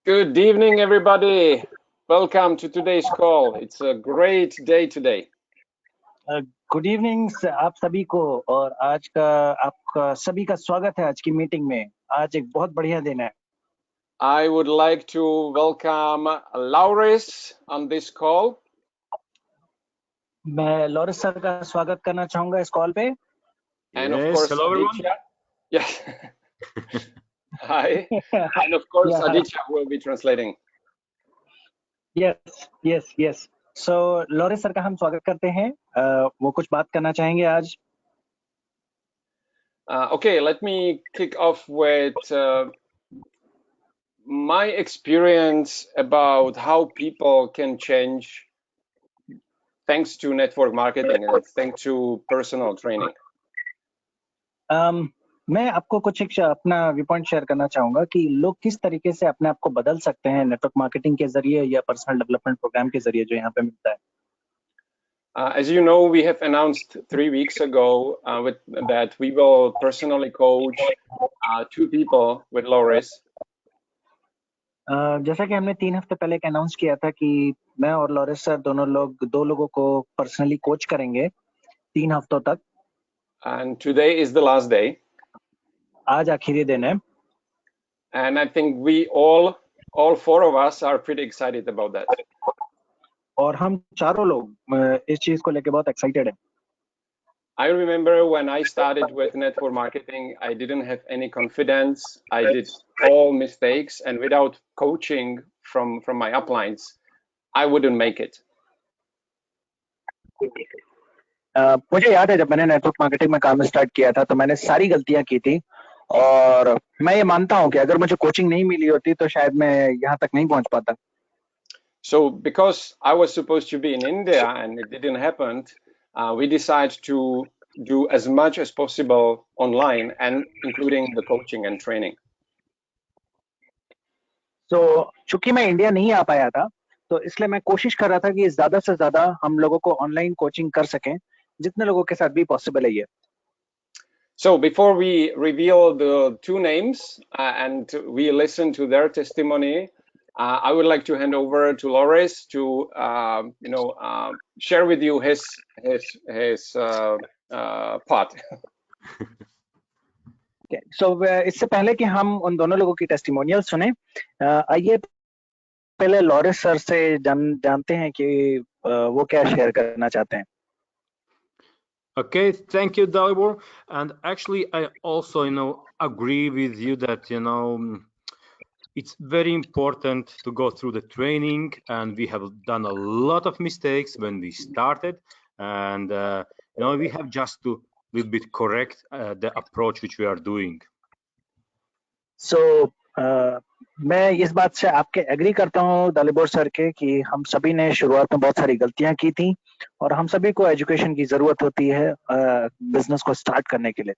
Good evening, everybody. Welcome to today's call. It's a great day today. Good evening आप सभी को और आज का आपका सभी का स्वागत है आज की मीटिंग में। आज एक बहुत बढ़िया दिन है। I would like to welcome Lauris on this call. मैं लॉरेंस सर का स्वागत करना चाहूंगा इस कॉल पे। And of Yes, course, hello everyone. Aditya. Yes. Hi. And of course, Yeah. Aditya will be translating. Yes so Lawrence sir का हम स्वागत करते हैं। वो कुछ बात करना चाहेंगे आज। Okay, let me kick off with my experience about how people can change thanks to network marketing and thanks to personal training. मैं आपको कुछ एक अपना व्यू पॉइंट शेयर करना चाहूंगा कि लोग किस तरीके से अपने आप को बदल सकते हैं नेटवर्क मार्केटिंग के जरिए या पर्सनल डेवलपमेंट प्रोग्राम के जरिए जो यहाँ पे मिलता है। As you know, we have announced 3 weeks ago that we will personally coach 2 people with Loris. जैसा कि हमने 3 हफ्ते पहले अनाउंस किया था कि मैं और लॉरेंस सर दो लोगों को पर्सनली कोच करेंगे 3 हफ्तों तक। And today is the last day. आज आखिरी दिन है। And I think we all 4 of us are pretty excited about that. और हम चारों लोग इस चीज को लेके बहुत एक्साइटेड हैं। I remember when I started with network marketing, I didn't have any confidence. I did all mistakes, and without coaching from my uplines, I wouldn't make it. मुझे याद है जब मैंने नेटवर्क मार्केटिंग में काम स्टार्ट किया था तो मैंने सारी गलतियां की थी और मैं ये मानता हूं कि अगर मुझे कोचिंग नहीं मिली होती तो शायद मैं यहाँ तक नहीं पहुंच पाता। So because I was supposed to be in India and it didn't happen, we decided to do as much as possible online and including the coaching and training. So चूंकि मैं इंडिया नहीं आ पाया था तो इसलिए मैं कोशिश कर रहा था कि ज्यादा से ज्यादा हम लोगों को ऑनलाइन कोचिंग कर सकें जितने लोगों के साथ भी पॉसिबल है ये। So before we reveal the 2 names and we listen to their testimony, I would like to hand over to Loris to share with you his part. So इससे पहले कि हम उन दोनों लोगों की टेस्टिमोनियल सुने, आइए पहले लॉरेंस सर से जानते हैं कि वो क्या शेयर करना चाहते हैं। Okay, thank you, Dalibor. And actually, I also, agree with you that, it's very important to go through the training, and we have done a lot of mistakes when we started, and we have just to little bit correct the approach which we are doing. So मैं इस बात से आपके agree करता हूँ दालिबोर sir के कि हम सभी ने शुरुआत में बहुत सारी गलतियां की थी और हम सभी को एजुकेशन की जरूरत होती है बिजनेस को स्टार्ट करने के लिए।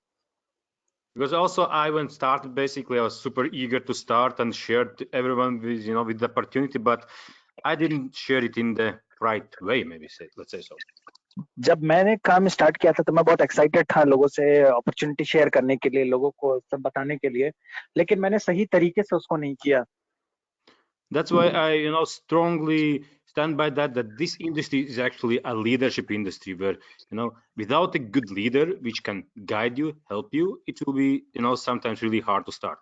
Because also I when started, basically I was super eager to start and share to everyone with the opportunity, but I didn't share it in the right way, let's say so. जब मैंने काम start किया था तो मैं बहुत excited था लोगों से अपॉर्चुनिटी शेयर करने के लिए, लोगों को सब बताने के लिए, लेकिन मैंने सही तरीके से उसको नहीं किया। That's why I strongly stand by that this industry is actually a leadership industry where without a good leader which can guide you, help you, it will be sometimes really hard to start.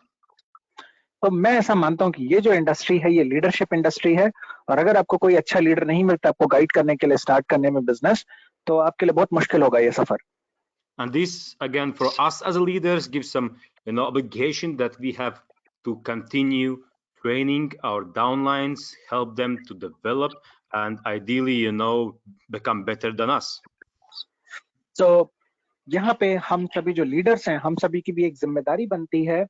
तो मैं ऐसा मानता हूँ कि ये जो industry है ये लीडरशिप इंडस्ट्री है और अगर आपको कोई अच्छा लीडर नहीं मिलता आपको गाइड करने के लिए स्टार्ट करने में बिजनेस, तो आपके लिए बहुत मुश्किल होगा ये सफर। And this again for us as leaders gives some obligation that we have to continue training our downlines, help them to develop and ideally become better than us. So यहाँ पे हम सभी जो लीडर्स हैं हम सभी की भी एक जिम्मेदारी बनती है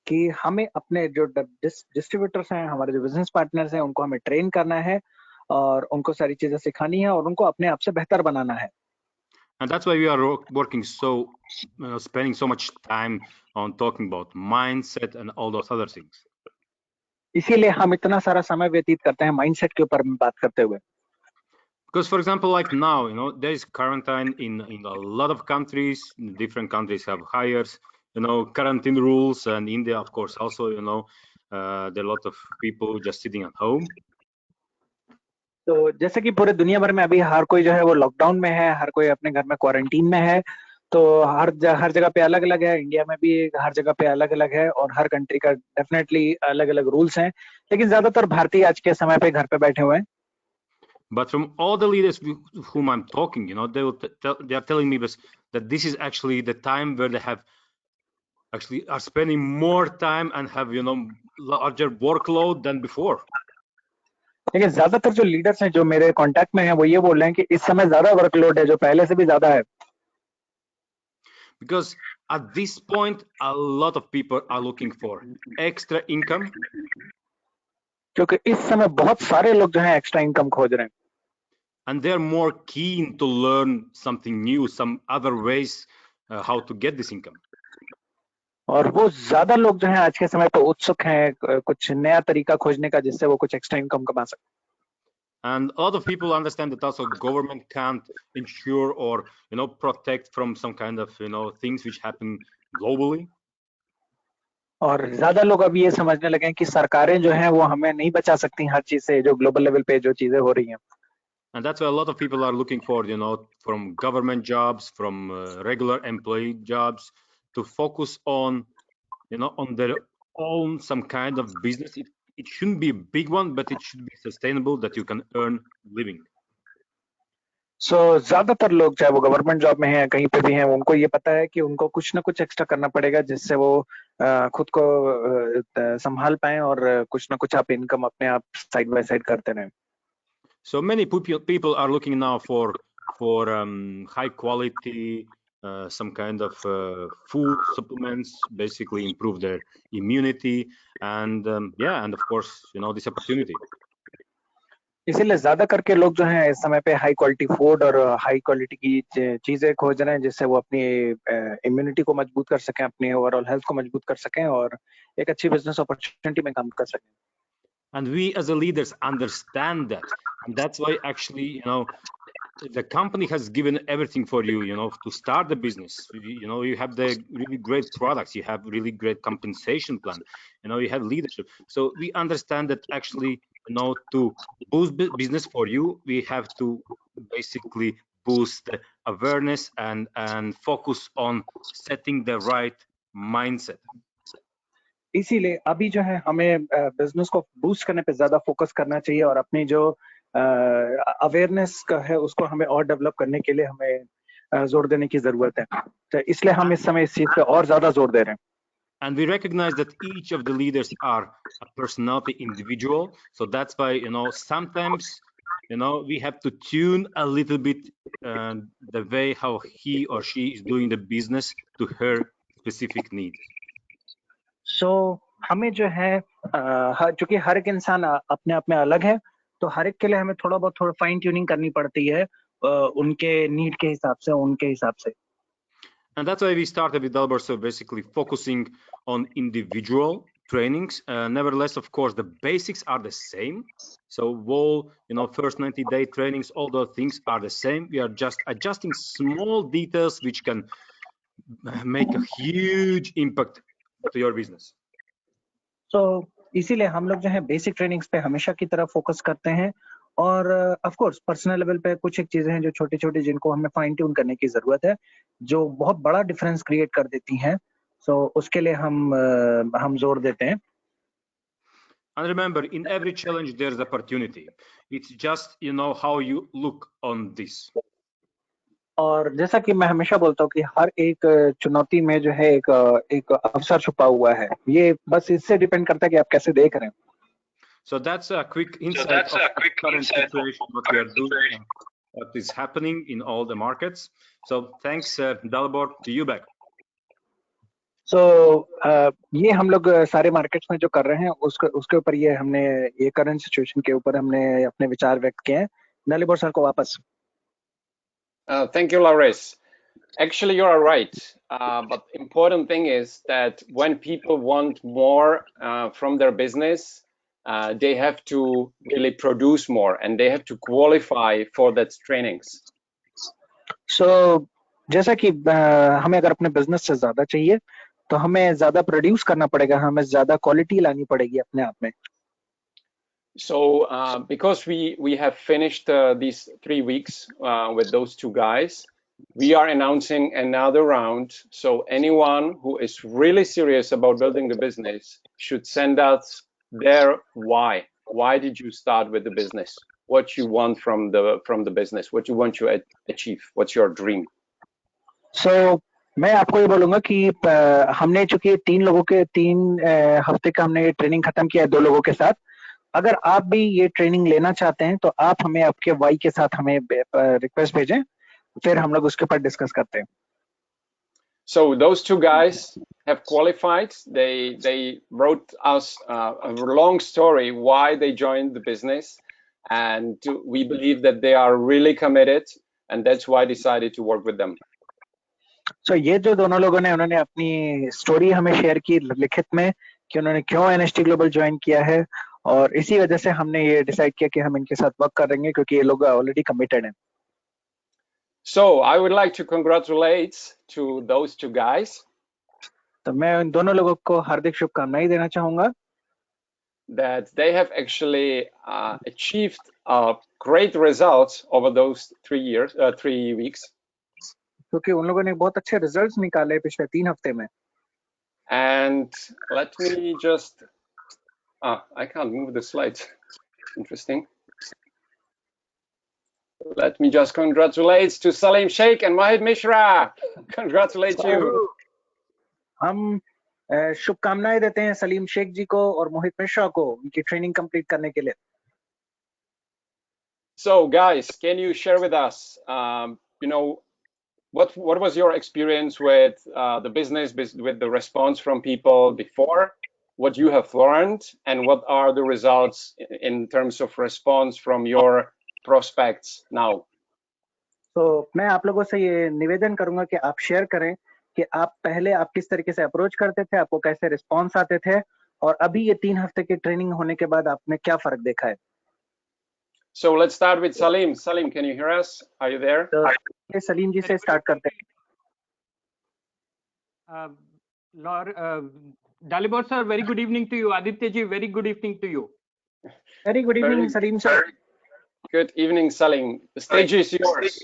कि हमें अपने जो डिस्ट्रीब्यूटर्स हैं, हमारे जो बिजनेस पार्टनर्स हैं, उनको हमें ट्रेन करना है और उनको सारी चीजें सिखानी है और उनको अपने आप से बेहतर बनाना है। And that's why we are working spending so much time on talking about mindset and all those other things. इसीलिए हम इतना सारा समय व्यतीत करते हैं माइंडसेट के ऊपर बात करते हुए। Because for example, like now, there is quarantine in a lot of countries. Different countries have higher, quarantine rules, and India, of course, also, there are a lot of people just sitting at home. तो जैसे कि पूरे दुनिया भर में अभी हर कोई जो है वो लॉकडाउन में है, हर कोई अपने घर में क्वारंटीन में है, तो हर जगह पे अलग अलग है। इंडिया में भी हर जगह पे अलग अलग है और हर कंट्री का डेफिनेटली अलग अलग रूल्स हैं, लेकिन ज्यादातर भारतीय आज के समय पे घर पे बैठे हुए हैं। But from all the leaders with whom I'm talking, they are telling me that this is actually the time where they are spending more time and have larger workload than before. लेकिन ज्यादातर जो leaders हैं जो मेरे contact में हैं वो ये बोल रहे हैं कि इस समय ज्यादा वर्कलोड है, जो पहले से भी ज्यादा है। Because at this point a lot of people are looking for extra income. क्योंकि इस समय बहुत सारे लोग जो हैं एक्स्ट्रा इनकम खोज रहे हैं। And they're more keen to learn something new, some other ways how to get this income. और वो ज्यादा लोग जो हैं आज के समय पे उत्सुक हैं कुछ नया तरीका खोजने का जिससे वो कुछ एक्स्ट्रा इनकम कमा सकें। And a lot of people understand that also government can't ensure or protect from some kind of things which happen globally. और ज्यादा लोग अब ये समझने लगे हैं कि सरकारें जो हैं वो हमें नहीं बचा सकती हर चीज से, जो ग्लोबल लेवल पे जो चीजें हो रही हैं। And that's why a lot of people are looking for, from government jobs, from regular employee jobs, to focus on, on their own some kind of business. It shouldn't be a big one, but it should be sustainable that you can earn living. So ज्यादातर लोग चाहे वो government job में हैं कहीं पे भी हैं, उनको ये पता है कि उनको कुछ ना कुछ एक्स्ट्रा करना पड़ेगा जिससे वो खुद को संभाल पाएं और कुछ ना कुछ आप इनकम अपने आप साइड बाय साइड करते रहें। So many people are looking now for high quality some kind of food supplements, basically improve their immunity and and of course this opportunity. इसीलिए ज्यादा करके लोग जो हैं इस समय पे हाई क्वालिटी फूड और हाई क्वालिटी की चीजें खोज रहे हैं जिससे वो अपनी इम्यूनिटी को मजबूत कर सकें, अपनी ओवरऑल हेल्थ को मजबूत कर सकें और एक अच्छी बिजनेस अपॉर्चुनिटी में काम कर सकें। And we as a leaders understand that, and that's why actually the company has given everything for you, to start the business. You have the really great products, you have really great compensation plan, you have leadership. So we understand that actually, to boost business for you, we have to basically boost the awareness and focus on setting the right mindset. इसीलिए अभी जो है हमें business को boost करने पे ज्यादा focus करना चाहिए और अपनी जो अवेयरनेस का है उसको हमें और डेवलप करने के लिए हमें जोर देने की जरूरत है, तो इसलिए हम इस समय इस चीज पे और ज्यादा जोर दे रहे हैं। And we recognize that each of the leaders are a personality individual, so that's why sometimes we have to tune a little bit the way how he or she is doing the business to her specific needs. So हमें जो है चूंकि हर एक इंसान अपने आप में अलग है, तो हर एक के लिए हमें थोड़ा फाइन ट्यूनिंग करनी पड़ती है उनके नीड के हिसाब से, उनके हिसाब से। And that's why we started with Dalbar, so basically focusing on individual trainings. Nevertheless, of course, the basics are the same. So all, first 90-day trainings, all those things are the same. We are just adjusting small details which can make a huge impact to your business. So इसीलिए हम लोग जो है basic trainings पे हमेशा की तरह focus करते हैं और ऑफ कोर्स पर्सनल लेवल पे कुछ एक चीजें हैं जो छोटी छोटी जिनको हमें फाइन ट्यून करने की जरूरत है, जो बहुत बड़ा डिफरेंस क्रिएट कर देती हैं, सो उसके लिए हम जोर देते हैं। And remember, in every challenge there's opportunity. It's just how you look on this. और जैसा कि मैं हमेशा बोलता हूँ कि हर एक चुनौती में जो है एक अवसर छुपा हुआ है, ये बस इससे डिपेंड करता है कि आप कैसे देख रहे हैं। So that's a quick insight of the current situation, what we are doing, what is happening in all the markets. So thanks, Dalibor, to you back. So ये हम लोग सारे मार्केट्स में जो कर रहे हैं उसके ऊपर ये करंट सिचुएशन के ऊपर हमने अपने विचार व्यक्त किए हैं। डालिबोर सर को वापस। Thank you, Laures. Actually, you are right. But important thing is that when people want more from their business, they have to really produce more and they have to qualify for that trainings. So जैसा कि हमें अगर अपने business से ज्यादा चाहिए तो हमें ज्यादा प्रोड्यूस करना पड़ेगा, हमें ज्यादा क्वालिटी लानी पड़ेगी अपने आप में। So because we have finished these 3 weeks with those 2 guys, we are announcing another round. So anyone who is really serious about building the business should send us their why. Why did you start with the business? What you want from the business? What you want to achieve? What's your dream? So मैं आपको ये बोलूंगा कि हमने चूंकि 3 हफ्ते का हमने ट्रेनिंग खत्म किया है 2 लोगों के साथ। अगर आप भी ये ट्रेनिंग लेना चाहते हैं तो आप हमें आपके वाई के साथ हमें रिक्वेस्ट भेजें, फिर हम लोग उसके ऊपर डिस्कस करते हैं। So those 2 guys have qualified. They wrote us a long story why they joined the business, and we believe that they are really committed, and that's why I decided to work with them. So ये जो दोनों लोगों ने उन्होंने अपनी story हमें share की लिखित में कि उन्होंने क्यों NST ग्लोबल ज्वाइन किया है, और इसी वजह से हमने ये डिसाइड किया कि हम इनके साथ वर्क करेंगे क्योंकि ये लोग ऑलरेडी कमिटेड हैं। So I would like to congratulate to those 2 guys. तो मैं उन दोनों लोगों को हार्दिक शुभकामनाएं देना चाहूंगा that they have actually achieved great results over those 3 weeks. क्योंकि उन लोगों ने बहुत अच्छे रिजल्ट्स निकाले पिछले 3 हफ्ते में। And let me just I can't move the slides. Interesting. Let me just congratulate to Salim Sheikh and Mahid Mishra. Congratulate you. हम शुभकामनाएं देते हैं सलीम शेख जी को और मोहित मिश्रा को उनकी ट्रेनिंग कंप्लीट करने के लिए। So guys, can you share with us what was your experience with the business, with the response from people before, what you have learned, and what are the results in terms of response from your prospects now? तो मैं आप लोगों से ये निवेदन करूंगा कि आप शेयर करें कि आप पहले आप किस तरीके से अप्रोच करते थे, आपको कैसे रिस्पॉन्स आते थे, और अभी ये 3 हफ्ते की ट्रेनिंग होने के बाद आपने क्या फर्क देखा है। So let's start with Salim. Salim, can you hear us? Are you there? तो सलीम जी से स्टार्ट करते हैं। Dalibor sir, very good evening to you. Aditya ji, very good evening to you. Very good evening, Salim sir. Good evening, Salim. The stage is yours.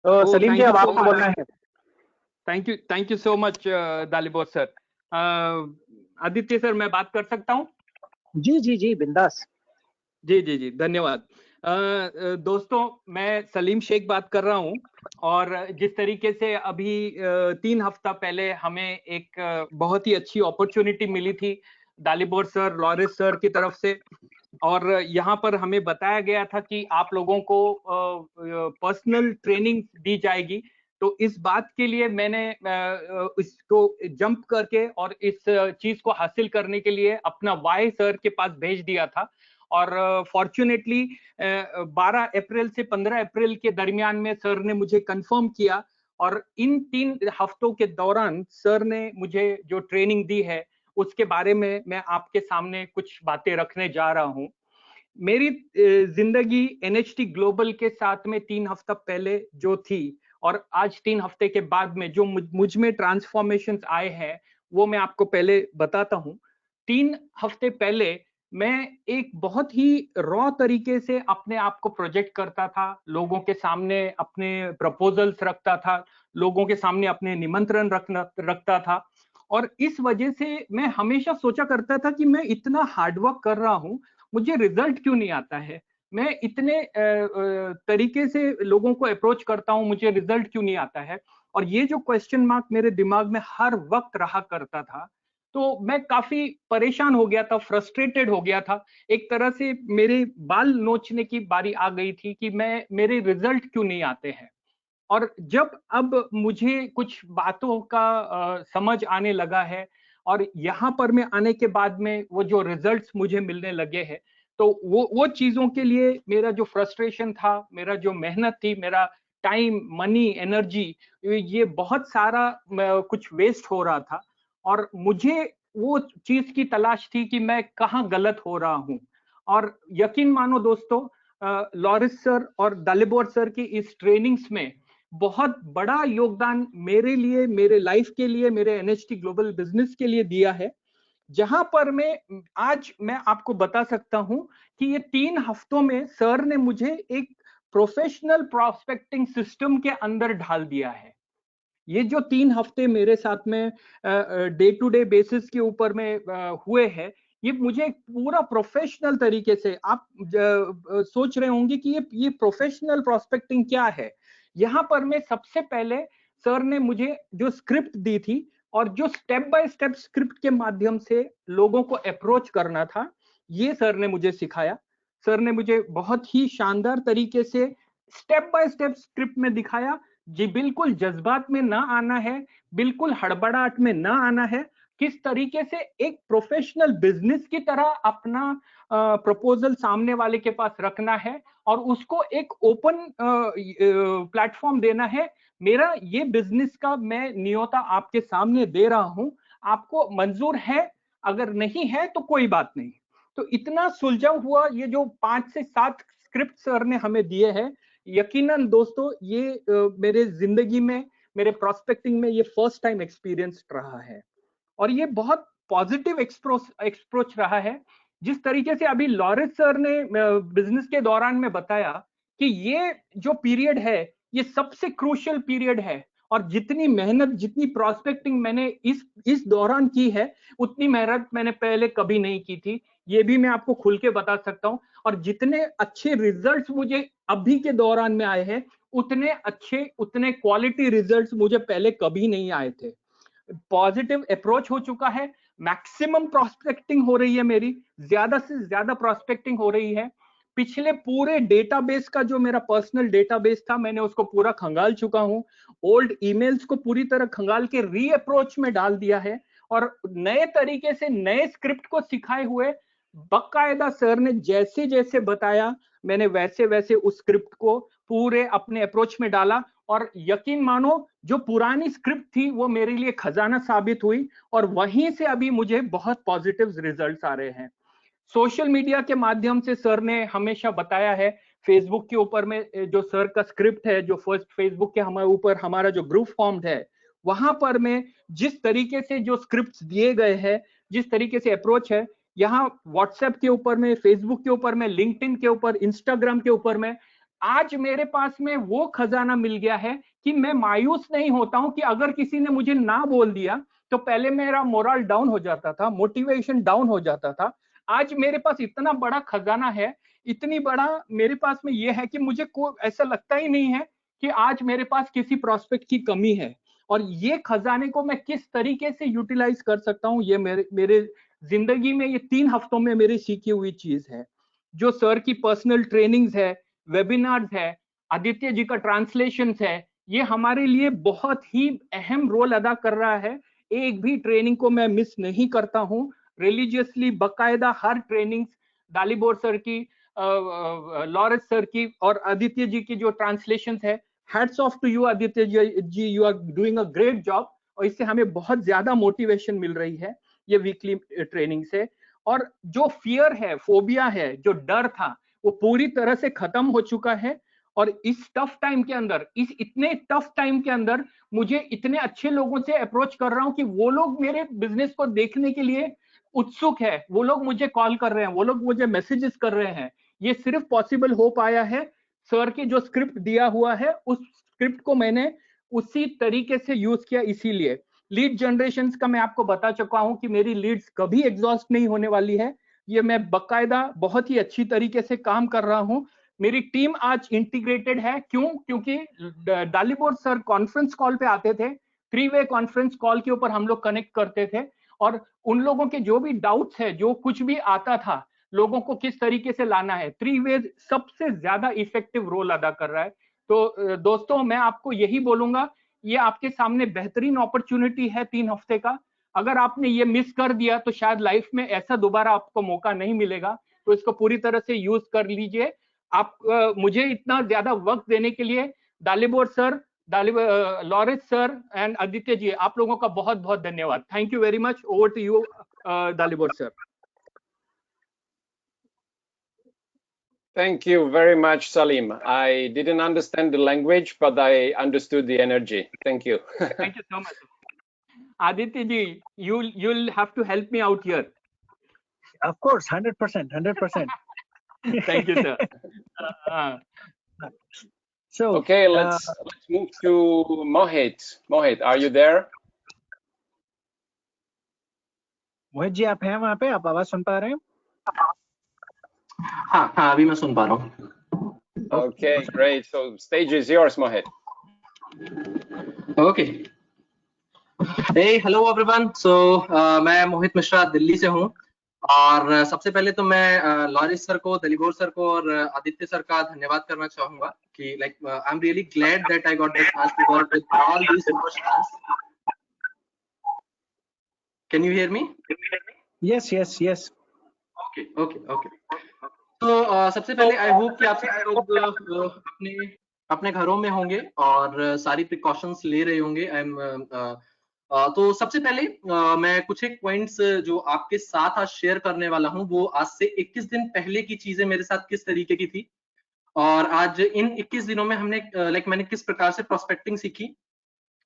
तो सलीम जी अब आपको बोलना है। Thank you so much, Dalibor sir. Aditya sir, मैं बात कर सकता हूँ? जी बिंदास। जी धन्यवाद। दोस्तों, मैं सलीम शेख बात कर रहा हूँ, और जिस तरीके से अभी 3 हफ्ता पहले हमें एक बहुत ही अच्छी अपॉर्चुनिटी मिली थी दालिबोर सर, लॉरिस सर की तरफ से, और यहाँ पर हमें बताया गया था कि आप लोगों को पर्सनल ट्रेनिंग दी जाएगी। तो इस बात के लिए मैंने इसको जंप करके और इस चीज को हासिल करने के लिए अपना वाई सर के पास भेज दिया था, और फॉर्चुनेटली 12 अप्रैल से 15 अप्रैल के दरमियान में सर ने मुझे कंफर्म किया, और इन 3 हफ्तों के दौरान सर ने मुझे जो ट्रेनिंग दी है उसके बारे में मैं आपके सामने कुछ बातें रखने जा रहा हूं। मेरी जिंदगी NHT ग्लोबल के साथ में 3 हफ्ता पहले जो थी, और आज 3 हफ्ते के बाद में जो मुझ में ट्रांसफॉर्मेशंस आए हैं, वो मैं आपको पहले बताता हूं। 3 हफ्ते पहले मैं एक बहुत ही रॉ तरीके से अपने आप को प्रोजेक्ट करता था, लोगों के सामने अपने प्रपोजल्स रखता था, लोगों के सामने अपने निमंत्रण रखता था, और इस वजह से मैं हमेशा सोचा करता था कि मैं इतना हार्डवर्क कर रहा हूं, मुझे रिजल्ट क्यों नहीं आता है। मैं इतने तरीके से लोगों को अप्रोच करता हूं, मुझे रिजल्ट क्यों नहीं आता है। और ये जो क्वेश्चन मार्क मेरे दिमाग में हर वक्त रहा करता था, तो मैं काफी परेशान हो गया था, फ्रस्ट्रेटेड हो गया था। एक तरह से मेरे बाल नोचने की बारी आ गई थी कि मेरे रिजल्ट क्यों नहीं आते हैं। और जब अब मुझे कुछ बातों का समझ आने लगा है, और यहाँ पर मैं आने के बाद में वो जो रिजल्ट्स मुझे मिलने लगे हैं, तो वो चीजों के लिए मेरा जो फ्रस्ट्रेशन था, मेरा जो मेहनत थी, मेरा टाइम, मनी, एनर्जी, ये बहुत सारा कुछ वेस्ट हो रहा था, और मुझे वो चीज की तलाश थी कि मैं कहाँ गलत हो रहा हूँ। और यकीन मानो दोस्तों, लॉरिस सर और दालिबोर सर की इस ट्रेनिंग्स में बहुत बड़ा योगदान मेरे लिए, मेरे लाइफ के लिए, मेरे NHT ग्लोबल बिजनेस के लिए दिया है, जहां पर मैं आपको बता सकता हूं कि ये 3 हफ्तों में सर ने मुझे एक प्रोफेशनल प्रॉस्पेक्टिंग सिस्टम के अंदर ढाल दिया है। ये जो 3 हफ्ते मेरे साथ में डे टू डे बेसिस के ऊपर में हुए हैं, ये मुझे एक पूरा प्रोफेशनल तरीके से, आप सोच रहे होंगे कि ये प्रोफेशनल प्रॉस्पेक्टिंग क्या है। यहाँ पर मैं सबसे पहले सर ने मुझे जो स्क्रिप्ट दी थी और जो स्टेप बाय स्टेप स्क्रिप्ट के माध्यम से लोगों को अप्रोच करना था, ये सर ने मुझे सिखाया। सर ने मुझे बहुत ही शानदार तरीके से स्टेप बाय स्टेप स्क्रिप्ट में दिखाया जी, बिल्कुल जज्बात में ना आना है, बिल्कुल हड़बड़ाहट में ना आना है, किस तरीके से एक प्रोफेशनल बिजनेस की तरह अपना प्रपोजल सामने वाले के पास रखना है और उसको एक ओपन प्लेटफॉर्म देना है। मेरा ये बिजनेस का मैं न्योता आपके सामने दे रहा हूं, आपको मंजूर है, अगर नहीं है तो कोई बात नहीं। तो इतना सुलझा हुआ ये जो 5 से 7 स्क्रिप्ट सर ने हमें दिए हैं, यकीनन दोस्तों ये मेरे जिंदगी में, मेरे प्रोस्पेक्टिंग में ये फर्स्ट टाइम एक्सपीरियंस रहा है और ये बहुत पॉजिटिव एक्सप्रोच रहा है। जिस तरीके से अभी लॉरेंस सर ने बिजनेस के दौरान में बताया कि ये जो पीरियड है ये सबसे क्रूशियल पीरियड है और जितनी मेहनत, जितनी प्रोस्पेक्टिंग मैंने इस दौरान की है, उतनी मेहनत मैंने पहले कभी नहीं की थी, ये भी मैं आपको खुल के बता सकता हूं। और जितने अच्छे रिजल्ट्स मुझे अभी के दौरान में आए हैं, उतने अच्छे, उतने क्वालिटी रिजल्ट्स मुझे पहले कभी नहीं आए थे। पॉजिटिव अप्रोच हो चुका है, मैक्सिमम प्रोस्पेक्टिंग हो रही है, मेरी ज्यादा से ज्यादा प्रोस्पेक्टिंग हो रही है। पिछले पूरे डेटाबेस का जो मेरा पर्सनल डेटाबेस था, मैंने उसको पूरा खंगाल चुका हूं। ओल्ड ईमेल्स को पूरी तरह खंगाल के री अप्रोच में डाल दिया है और नए तरीके से नए स्क्रिप्ट को सिखाए हुए बकायदा सर ने जैसे जैसे बताया, मैंने वैसे वैसे उस स्क्रिप्ट को पूरे अपने अप्रोच में डाला और यकीन मानो जो पुरानी स्क्रिप्ट थी वो मेरे लिए खजाना साबित हुई और वहीं से अभी मुझे बहुत पॉजिटिव रिजल्ट्स आ रहे हैं। सोशल मीडिया के माध्यम से सर ने हमेशा बताया है, फेसबुक के ऊपर में जो सर का स्क्रिप्ट है, जो फर्स्ट फेसबुक के हमारे ऊपर हमारा जो ग्रुप फॉर्म्ड है, वहां पर मैं जिस तरीके से जो स्क्रिप्ट्स दिए गए हैं, जिस तरीके से अप्रोच है, यहाँ व्हाट्सएप के ऊपर में, फेसबुक के ऊपर में, लिंक्डइन के ऊपर, इंस्टाग्राम के ऊपर में, आज मेरे पास में वो खजाना मिल गया है कि मैं मायूस नहीं होता हूं कि अगर किसी ने मुझे ना बोल दिया तो पहले मेरा मोरल डाउन हो जाता था, मोटिवेशन डाउन हो जाता था। आज मेरे पास इतना बड़ा खजाना है, इतनी बड़ा मेरे पास में ये है कि मुझे कोई ऐसा लगता ही नहीं है कि आज मेरे पास किसी प्रोस्पेक्ट की कमी है। और ये खजाने को मैं किस तरीके से यूटिलाइज कर सकता हूँ, ये मेरे जिंदगी में ये 3 हफ्तों में मेरी सीखी हुई चीज है। जो सर की पर्सनल ट्रेनिंग्स है, वेबिनार्स है, आदित्य जी का ट्रांसलेशन है, ये हमारे लिए बहुत ही अहम रोल अदा कर रहा है। एक भी ट्रेनिंग को मैं मिस नहीं करता हूँ, रिलीजियसली बकायदा हर ट्रेनिंग, डालीबोर सर की, लॉरेंस सर की और आदित्य जी की जो ट्रांसलेशन है, hats off to you Aditya ji, you are doing a great job और इससे हमें बहुत ज्यादा मोटिवेशन मिल रही है ये वीकली ट्रेनिंग से। और जो फियर है, फोबिया है, जो डर था, वो पूरी तरह से खत्म हो चुका है। और इस टफ टाइम के अंदर, इस इतने टफ टाइम के अंदर मुझे इतने अच्छे लोगों से अप्रोच कर रहा हूं कि वो लोग मेरे बिजनेस को देखने के लिए उत्सुक है, वो लोग मुझे कॉल कर रहे हैं, वो लोग मुझे मैसेजेस कर रहे हैं। ये सिर्फ पॉसिबल हो पाया है सर की जो स्क्रिप्ट दिया हुआ है, उस स्क्रिप्ट को मैंने उसी तरीके से यूज किया। इसीलिए लीड जनरेशन का मैं आपको बता चुका हूं कि मेरी लीड्स कभी एग्जॉस्ट नहीं होने वाली है, ये मैं बकायदा बहुत ही अच्छी तरीके से काम कर रहा हूं। मेरी टीम आज इंटीग्रेटेड है, क्यों? क्योंकि डालीबोर सर कॉन्फ्रेंस कॉल पे आते थे, 3 वे कॉन्फ्रेंस कॉल के ऊपर हम लोग कनेक्ट करते थे और उन लोगों के जो भी डाउट्स है, जो कुछ भी आता था, लोगों को किस तरीके से लाना है, 3 वे सबसे ज्यादा इफेक्टिव रोल अदा कर रहा है। तो दोस्तों मैं आपको यही बोलूंगा, ये आपके सामने बेहतरीन अपॉर्चुनिटी है 3 हफ्ते का। अगर आपने ये मिस कर दिया तो शायद लाइफ में ऐसा दोबारा आपको मौका नहीं मिलेगा, तो इसको पूरी तरह से यूज कर लीजिए। आप मुझे इतना ज्यादा वक्त देने के लिए Dalibor sir, Lawrence sir and Aditya ji, आप लोगों का बहुत बहुत धन्यवाद। Thank you very much. Over to you Dalibor sir. Thank you very much, Salim. I didn't understand the language, but I understood the energy. Thank you. Thank you so much. Aditya ji, you'll have to help me out here. Of course, 100%, 100%. Thank you, sir. So okay, let's move to Mohit. Mohit, are you there? Mohit ji आप हैं वहाँ पे, आप आवाज सुन पा रहे हैं? हाँ हाँ अभी मैं सुन पा रहा हूँ. Okay, great. So stage is yours, Mohit. Okay. Hey, hello everyone. So मैं मोहित मिश्रा दिल्ली से हूँ और सबसे पहले तो मैं लॉरिस सर को, दलीबोर सर को और आदित्य सर का धन्यवाद करना चाहूंगा कि like I'm really glad that I got the chance to work with all these professionals. Can you hear me? Yes, yes, yes. Okay, okay, okay. तो सबसे पहले आई होप कि आप सब लोग अपने घरों में होंगे और सारी प्रिकॉशंस ले रहे होंगे. तो सबसे पहले मैं कुछ एक पॉइंट्स जो आपके साथ आज शेयर करने वाला हूं वो आज से 21 दिन पहले की चीजें मेरे साथ किस तरीके की थी और आज इन 21 दिनों में हमने मैंने किस प्रकार से प्रोस्पेक्टिंग सीखी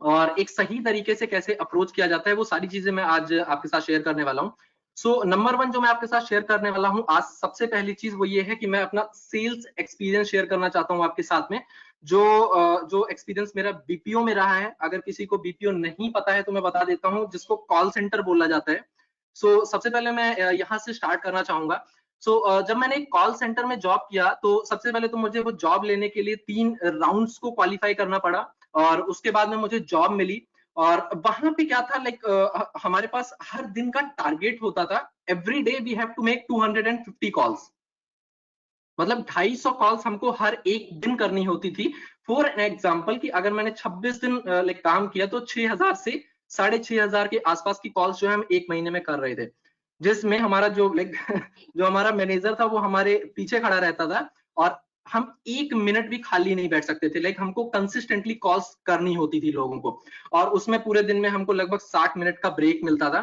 और एक सही तरीके से कैसे अप्रोच किया जाता है, वो सारी चीजें मैं आज आपके साथ शेयर करने वाला हूँ. सो नंबर 1 जो मैं आपके साथ शेयर करने वाला हूँ आज, सबसे पहली चीज वो ये है कि मैं अपना सेल्स एक्सपीरियंस शेयर करना चाहता हूँ आपके साथ में. जो एक्सपीरियंस मेरा बीपीओ में रहा है, अगर किसी को बीपीओ नहीं पता है तो मैं बता देता हूँ, जिसको कॉल सेंटर बोला जाता है. सो सबसे पहले मैं यहाँ से स्टार्ट करना चाहूंगा. सो जब मैंने कॉल सेंटर में जॉब किया तो सबसे पहले तो मुझे वो जॉब लेने के लिए 3 राउंड्स को क्वालिफाई करना पड़ा और उसके बाद में मुझे जॉब मिली. और वहां पे क्या था, हमारे पास हर दिन का टारगेट होता था. Every day we have to make 250 calls, मतलब 250 कॉल्स हमको हर एक दिन करनी होती थी. फॉर एन एग्जांपल कि अगर मैंने 26 दिन काम किया तो 6000 से 6500 के आसपास की कॉल्स जो है हम एक महीने में कर रहे थे, जिसमें हमारा जो जो हमारा मैनेजर था वो हमारे पीछे खड़ा रहता था और हम 1 मिनट भी खाली नहीं बैठ सकते थे. हमको कंसिस्टेंटली कॉल्स करनी होती थी लोगों को और उसमें पूरे दिन में हमको लगभग 60 मिनट का ब्रेक मिलता था.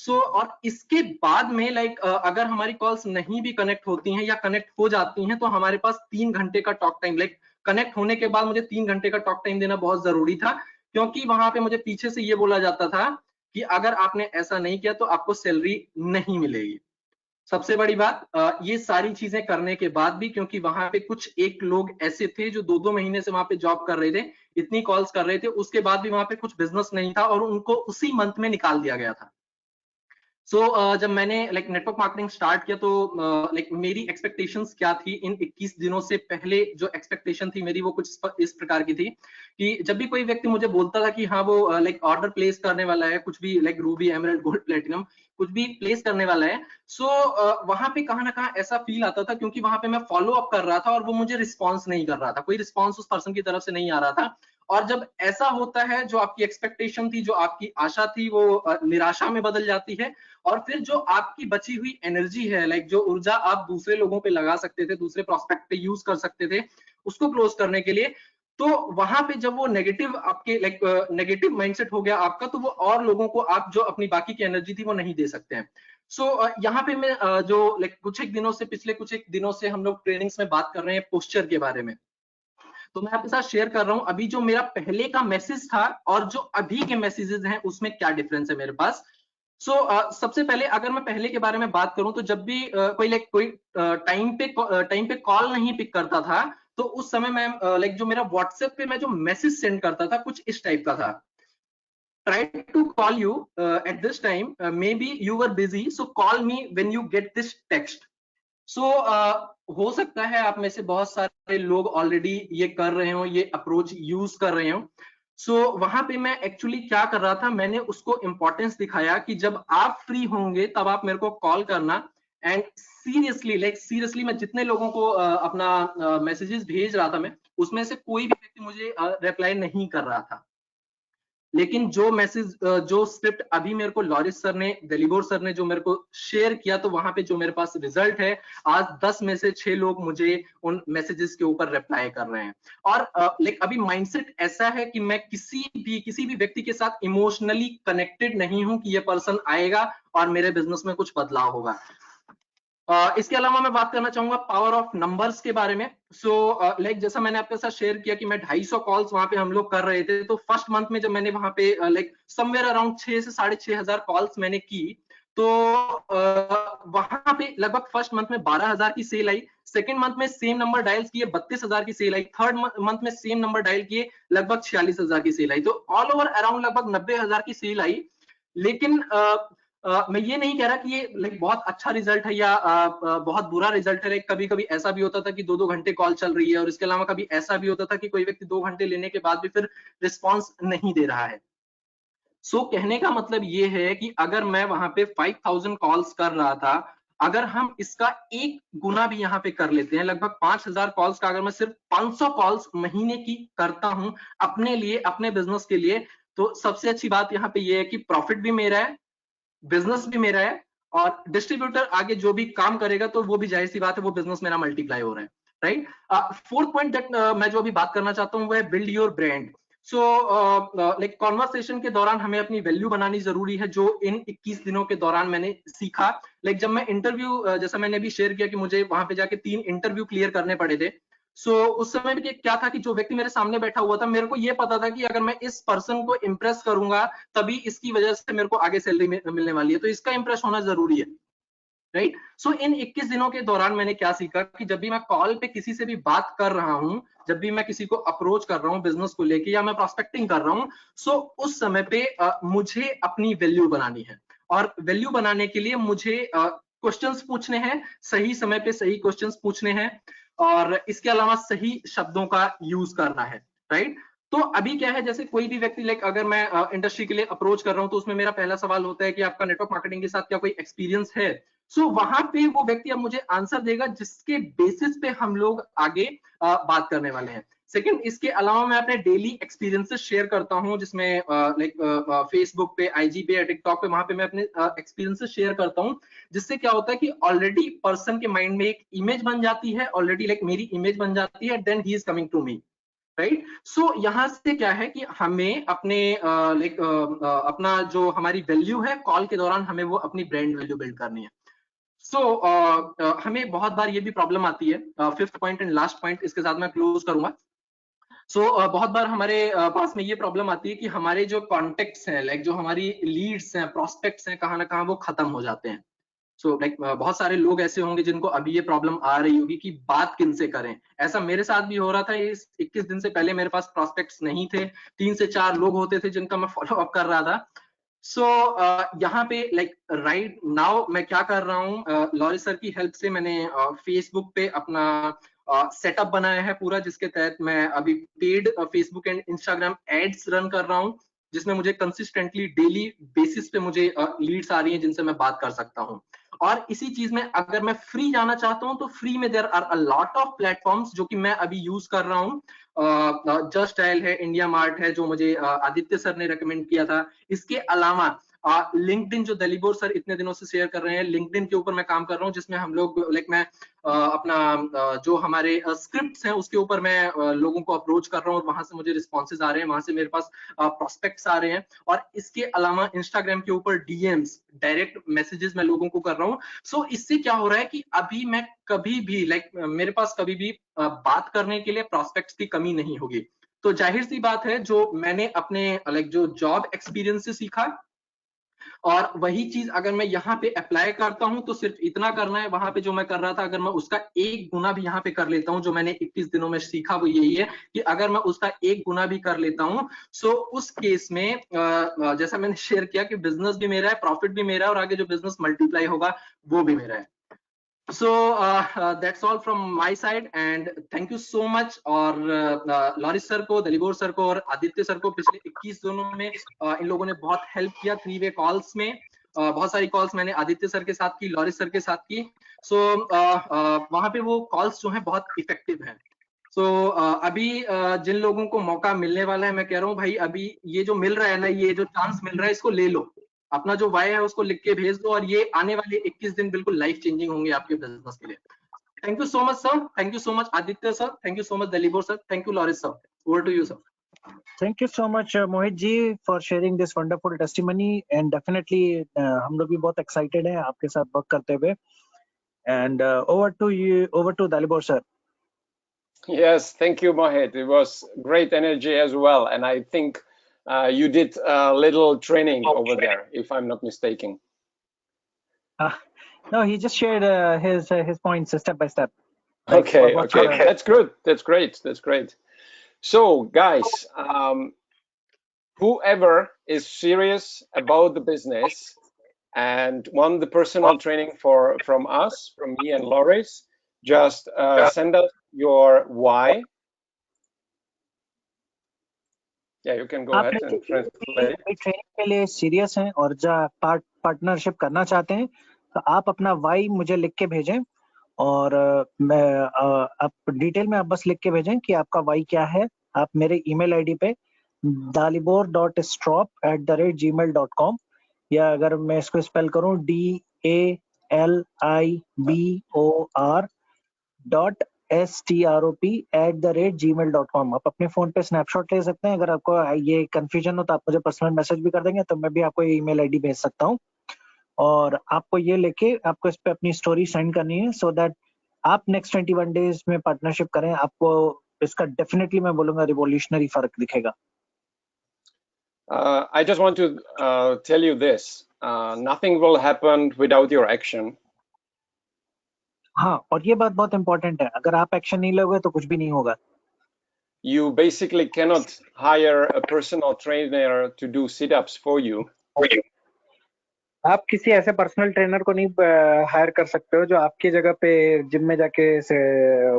और इसके बाद में अगर हमारी कॉल्स नहीं भी कनेक्ट होती हैं या कनेक्ट हो जाती हैं तो हमारे पास 3 घंटे का टॉक टाइम, कनेक्ट होने के बाद मुझे 3 घंटे का टॉक टाइम देना बहुत जरूरी था, क्योंकि वहां पे मुझे पीछे से ये बोला जाता था कि अगर आपने ऐसा नहीं किया तो आपको सैलरी नहीं मिलेगी. सबसे बड़ी बात, ये सारी चीजें करने के बाद भी, क्योंकि वहां पे कुछ एक लोग ऐसे थे जो 2-2 महीने से वहां पे जॉब कर रहे थे, इतनी कॉल्स कर रहे थे, उसके बाद भी वहां पे कुछ बिजनेस नहीं था और उनको उसी मंथ में निकाल दिया गया था. जब मैंने नेटवर्क मार्केटिंग स्टार्ट किया तो मेरी एक्सपेक्टेशंस क्या थी इन 21 दिनों से पहले, जो एक्सपेक्टेशन थी मेरी वो कुछ इस प्रकार की थी कि जब भी कोई व्यक्ति मुझे बोलता था कि हाँ वो ऑर्डर प्लेस करने वाला है, कुछ भी रूबी, एमराल्ड, गोल्ड, प्लेटिनम कुछ भी प्लेस करने वाला है, वहां पे कहाँ ना कहाँ ऐसा फील आता था, क्योंकि वहां पे मैं फॉलो अप कर रहा था और वो मुझे रिस्पॉन्स नहीं कर रहा था, कोई रिस्पॉन्स उस पर्सन की तरफ से नहीं आ रहा था. और जब ऐसा होता है, जो आपकी एक्सपेक्टेशन थी, जो आपकी आशा थी, वो निराशा में बदल जाती है और फिर जो आपकी बची हुई एनर्जी है, जो ऊर्जा आप दूसरे लोगों पे लगा सकते थे, दूसरे प्रोस्पेक्ट पे यूज कर सकते थे उसको क्लोज करने के लिए, तो वहां पे जब वो नेगेटिव आपके नेगेटिव माइंडसेट हो गया आपका, तो वो और लोगों को आप जो अपनी बाकी की एनर्जी थी वो नहीं दे सकते हैं. यहाँ पे मैं जो कुछ एक दिनों से, पिछले कुछ एक दिनों से हम लोग ट्रेनिंग्स में बात कर रहे हैं पोस्चर के बारे में, तो मैं आपके साथ शेयर कर रहा हूं अभी जो मेरा पहले का मैसेज था और जो अभी के मैसेजेस हैं उसमें क्या डिफरेंस है मेरे पास. सबसे पहले अगर मैं पहले के बारे में बात करूं तो जब भी कोई टाइम पे कॉल नहीं पिक करता था तो उस समय मैं जो मेरा व्हाट्सएप पे मैं जो मैसेज सेंड करता था कुछ इस टाइप का था: try to call you at this time, may be you were busy, so call me when you get this text. हो सकता है आप में से बहुत सारे लोग ऑलरेडी ये कर रहे हो, ये अप्रोच यूज कर रहे हो. वहां पे मैं एक्चुअली क्या कर रहा था, मैंने उसको इंपॉर्टेंस दिखाया कि जब आप फ्री होंगे तब आप मेरे को कॉल करना. एंड सीरियसली मैं जितने लोगों को अपना मैसेजेस भेज रहा था, मैं उसमें से कोई भी व्यक्ति मुझे रिप्लाई नहीं कर रहा था. लेकिन जो मैसेज, जो स्क्रिप्ट अभी मेरे को लॉरिस सर ने, दलीबोर सर ने जो मेरे को शेयर किया, तो वहां पे जो मेरे पास रिजल्ट है, आज 10 में से 6 लोग मुझे उन मैसेजेस के ऊपर रिप्लाई कर रहे हैं. और अभी माइंडसेट ऐसा है कि मैं किसी भी व्यक्ति के साथ इमोशनली कनेक्टेड नहीं हूं कि ये पर्सन आएगा और मेरे बिजनेस में कुछ बदलाव होगा. इसके अलावा मैं बात करना चाहूंगा पावर ऑफ नंबर्स के बारे में। सो लाइक जैसा मैंने आपके साथ शेयर किया कि मैं 250 कॉल्स वहां पे हम लोग कर रहे थे, तो फर्स्ट मंथ में जब मैंने वहां पे लाइक समवेयर अराउंड 6 से 6,500 कॉल्स मैंने की, तो वहां पे लगभग फर्स्ट मंथ में 12,000 की सेल आई। सेकंड मंथ में सेम नंबर डायल किए 32,000 की सेल आई। थर्ड मंथ में सेम नंबर डायल किए लगभग 46,000 की सेल आई। तो ऑल ओवर अराउंड लगभग 90,000 की सेल आई। लेकिन मैं ये नहीं कह रहा कि ये लाइक बहुत अच्छा रिजल्ट है या बहुत बुरा रिजल्ट है। लाइक कभी कभी ऐसा भी होता था कि 2-2 घंटे कॉल चल रही है, और इसके अलावा कभी ऐसा भी होता था कि कोई व्यक्ति 2 घंटे लेने के बाद भी फिर रिस्पॉन्स नहीं दे रहा है। सो कहने का मतलब ये है कि अगर मैं वहां पे 5,000 कॉल्स कर रहा था, अगर हम इसका 1 गुना भी यहाँ पे कर लेते हैं, लगभग 5,000 कॉल्स का अगर मैं सिर्फ 500 कॉल्स महीने की करता हूं अपने लिए, अपने बिजनेस के लिए, तो सबसे अच्छी बात यहाँ पे ये है कि प्रॉफिट भी मेरा है, बिजनेस भी मेरा है, और डिस्ट्रीब्यूटर आगे जो भी काम करेगा तो वो भी जाहिर सी बात है वो बिजनेस मेरा मल्टीप्लाई हो रहा है, राइट। फोर्थ पॉइंट दैट मैं जो अभी बात करना चाहता हूँ वो है build your brand. So like conversation के दौरान हमें अपनी वैल्यू बनानी जरूरी है, जो इन 21 दिनों के दौरान मैंने सीखा। लाइक जब मैं इंटरव्यू, जैसा मैंने अभी शेयर किया कि मुझे वहां पे जाके 3 इंटरव्यू क्लियर करने पड़े थे। उस समय भी क्या था कि जो व्यक्ति मेरे सामने बैठा हुआ था, मेरे को ये पता था कि अगर मैं इस पर्सन को इम्प्रेस करूंगा तभी इसकी वजह से मेरे को आगे सैलरी मिलने वाली है, तो इसका इम्प्रेस होना जरूरी है, राइट। इन 21 दिनों के दौरान मैंने क्या सीखा कि जब भी मैं कॉल पे किसी से भी बात कर रहा हूं, जब भी मैं किसी को अप्रोच कर रहा हूं बिजनेस को लेके, या मैं प्रोस्पेक्टिंग कर रहा हूं, उस समय पे मुझे अपनी वैल्यू बनानी है। और वैल्यू बनाने के लिए मुझे क्वेश्चंस पूछने हैं, सही समय पे सही क्वेश्चंस पूछने हैं, और इसके अलावा सही शब्दों का यूज करना है, राइट। तो अभी क्या है, जैसे कोई भी व्यक्ति, लाइक अगर मैं इंडस्ट्री के लिए अप्रोच कर रहा हूं, तो उसमें मेरा पहला सवाल होता है कि आपका नेटवर्क मार्केटिंग के साथ क्या कोई एक्सपीरियंस है। वहां पे वो व्यक्ति अब मुझे आंसर देगा जिसके बेसिस पे हम लोग आगे बात करने वाले हैं। सेकंड, इसके अलावा मैं अपने डेली एक्सपीरियंसेस शेयर करता हूं, जिसमें लाइक फेसबुक पे, आईजी पे, टिकटॉक पे, वहां पे मैं अपने एक्सपीरियंसेस शेयर करता हूं, जिससे क्या होता है कि ऑलरेडी पर्सन के माइंड में एक इमेज बन जाती है, ऑलरेडी लाइक मेरी इमेज बन जाती है, then he is coming to me, right. यहाँ से क्या है कि हमें अपने लाइक अपना जो हमारी वैल्यू है कॉल के दौरान, हमें वो अपनी ब्रांड वैल्यू बिल्ड करनी है। हमें बहुत बार ये भी प्रॉब्लम आती है, fifth point and last point, इसके साथ मैं क्लोज करूंगा। बहुत बार हमारे पास में ये प्रॉब्लम आती है कि हमारे जो कॉन्टेक्ट्स हैं, लाइक जो हमारी लीड्स हैं, प्रोस्पेक्ट्स हैं, कहाँ ना कहाँ वो खत्म हो जाते हैं। लाइक बहुत सारे लोग ऐसे होंगे जिनको अभी ये प्रॉब्लम आ रही होगी कि बात किनसे करें। ऐसा मेरे साथ भी हो रहा था। इस 21 दिन से पहले मेरे पास प्रोस्पेक्ट्स नहीं थे, 3 से 4 लोग होते थे जिनका मैं फॉलो अप कर रहा था। यहाँ पे लाइक राइट नाउ मैं क्या कर रहा हूँ, लॉरी सर की हेल्प से मैंने फेसबुक पे अपना सेटअप बनाया है पूरा, जिसके तहत मैं अभी paid Facebook and Instagram ads run कर रहा हूँ, जिसमें मुझे कंसिस्टेंटली डेली बेसिस पे मुझे लीड्स आ रही हैं जिनसे मैं बात कर सकता हूँ। और इसी चीज में अगर मैं फ्री जाना चाहता हूँ तो फ्री में there are a lot of platforms जो कि मैं अभी यूज कर रहा हूँ। जस्ट डायल है, इंडिया मार्ट है जो मुझे आदित्य सर ने रेकमेंड किया था। इसके अलावा लिंक्डइन जो दलीबोर सर इतने दिनों से शेयर कर रहे हैं, लिंक्डइन के ऊपर मैं काम कर रहा हूँ, जिसमें हम लोग लाइक मैं अपना जो हमारे स्क्रिप्ट्स हैं उसके ऊपर मैं लोगों को अप्रोच कर रहा हूँ, और वहां से मुझे रिस्पॉन्सेज आ रहे हैं, वहां से मेरे पास प्रोस्पेक्ट्स आ रहे हैं। और इसके अलावा इंस्टाग्राम के ऊपर डीएम्स, डायरेक्ट मैसेजेस मैं लोगों को कर रहा हूँ। इससे क्या हो रहा है कि अभी मैं कभी भी लाइक मेरे पास कभी भी बात करने के लिए प्रोस्पेक्ट्स की कमी नहीं होगी। तो जाहिर सी बात है, जो मैंने अपने लाइक जो जॉब एक्सपीरियंस से सीखा, और वही चीज अगर मैं यहाँ पे अप्लाई करता हूँ तो सिर्फ इतना करना है, वहां पे जो मैं कर रहा था अगर मैं उसका 1 गुना भी यहाँ पे कर लेता हूँ, जो मैंने 21 दिनों में सीखा वो यही है कि अगर मैं उसका 1 गुना भी कर लेता हूँ, उस केस में जैसा मैंने शेयर किया कि बिजनेस भी मेरा है, प्रॉफिट भी मेरा है, और आगे जो बिजनेस मल्टीप्लाई होगा वो भी मेरा है। That's all from my side and thank you so much। और लॉरिस सर को, दलीबोर सर को और आदित्य सर को पिछले 21 दिनों में इन लोगों ने बहुत हेल्प किया 3-वे कॉल्स में। बहुत सारी कॉल्स मैंने आदित्य सर के साथ की, लॉरिस सर के साथ की। वहां पे वो कॉल्स जो हैं बहुत इफेक्टिव हैं। अभी जिन लोगों को मौका मिलने वाला है, मैं कह रहा हूँ भाई अभी ये जो मिल रहा है ना, ये जो चांस मिल रहा है इसको ले लो, अपना जो वाई है उसको लिख के भेज दो, और ये आने वाले 21 दिन बिल्कुल लाइफ चेंजिंग होंगे आपके बिजनेस के लिए। Thank you so much sir, thank you so much Aditya sir, thank you so much Dalibor sir, thank you Lawrence sir. Over to you sir. Thank you so much, Mohit ji, for sharing this wonderful testimony and definitely हम लोग भी बहुत excited हैं आपके साथ work करते हुए। And over to you, over to Dalibor sir. Yes, thank you, Mohit. It was great energy as well, and I think you did a little training over there, if I'm not mistaken. No, he just shared his points step by step. Okay, okay, that's good. That's great. That's great. So, guys, whoever is serious about the business and want the personal training from us, from me and Loris, just send us your why. Yeah, you can go ahead and translate. Training के लिए serious हैं और partnership करना चाहते हैं तो आप अपना वाई मुझे लिख के भेजें और मैं आप डिटेल में आप बस लिख के भेजें कि आपका वाई क्या है। आप मेरे ईमेल आईडी पे dalibor.strop@gmail.com या अगर मैं इसको स्पेल करूं DALIBOR.strop@gmail.com। आप अपने फोन पे स्नैपशॉट ले सकते हैं। अगर आपको ये कंफ्यूजन हो तो आप मुझे पर्सनल मैसेज भी कर देंगे तो मैं भी आपको ये ईमेल आईडी भेज सकता हूँ और आपको ये लेके आपको इस पे अपनी स्टोरी सेंड करनी है सो दैट आप नेक्स्ट 21 डेज में पार्टनरशिप करें। आपको इसका डेफिनेटली मैं बोलूंगा रिवोल्यूशनरी फर्क दिखेगा। I just want to tell you this. Nothing will happen without your action. हाँ, और ये बात बहुत इंपॉर्टेंट है, अगर आप एक्शन नहीं लोगे तो कुछ भी नहीं होगा। You basically cannot hire a personal trainer to do sit-ups for you. आप किसी ऐसे पर्सनल ट्रेनर को नहीं हायर कर सकते हो जो आपकी जगह पे जिम में जाके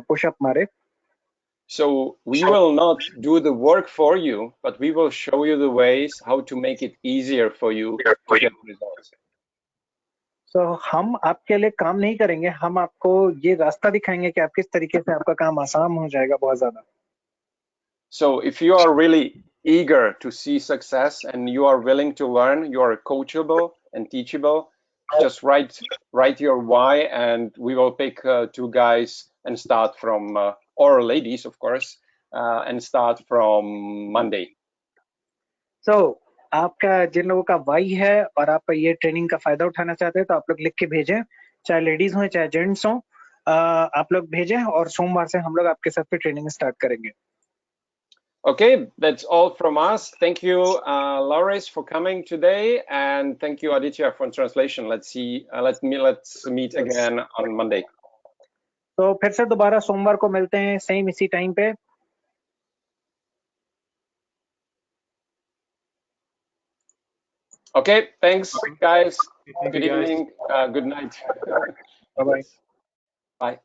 पुशअप मारे। So we will not do the work for you, but we will show you the ways how to make it easier for you to get results. So हम आपके लिए काम नहीं करेंगे, हम आपको ये रास्ता दिखाएंगे कि आप किस तरीके से आपका काम आसान हो जाएगा बहुत ज्यादा। So if you are really eager to see success and you are willing to learn, you are coachable and teachable, just write your why and we will pick 2 guys and start from or ladies of course and start from Monday. So आपका जिन लोगों का Y है और आप ये training का फायदा उठाना चाहते हैं तो आप लोग लिख के भेजें, चाहे लेडीज हो चाहे जेंट्स हो, आप लोग भेजें और सोमवार से हम लोग आपके साथ पे ट्रेनिंग स्टार्ट करेंगे। Okay, that's all from us. Thank you, Loris, for coming today, and thank you, Aditya, for translation. Let's meet again on Monday. तो फिर से दोबारा सोमवार को मिलते हैं सेम इसी टाइम पे। Okay, thanks, guys. Good evening. Good night. Bye-bye. Bye.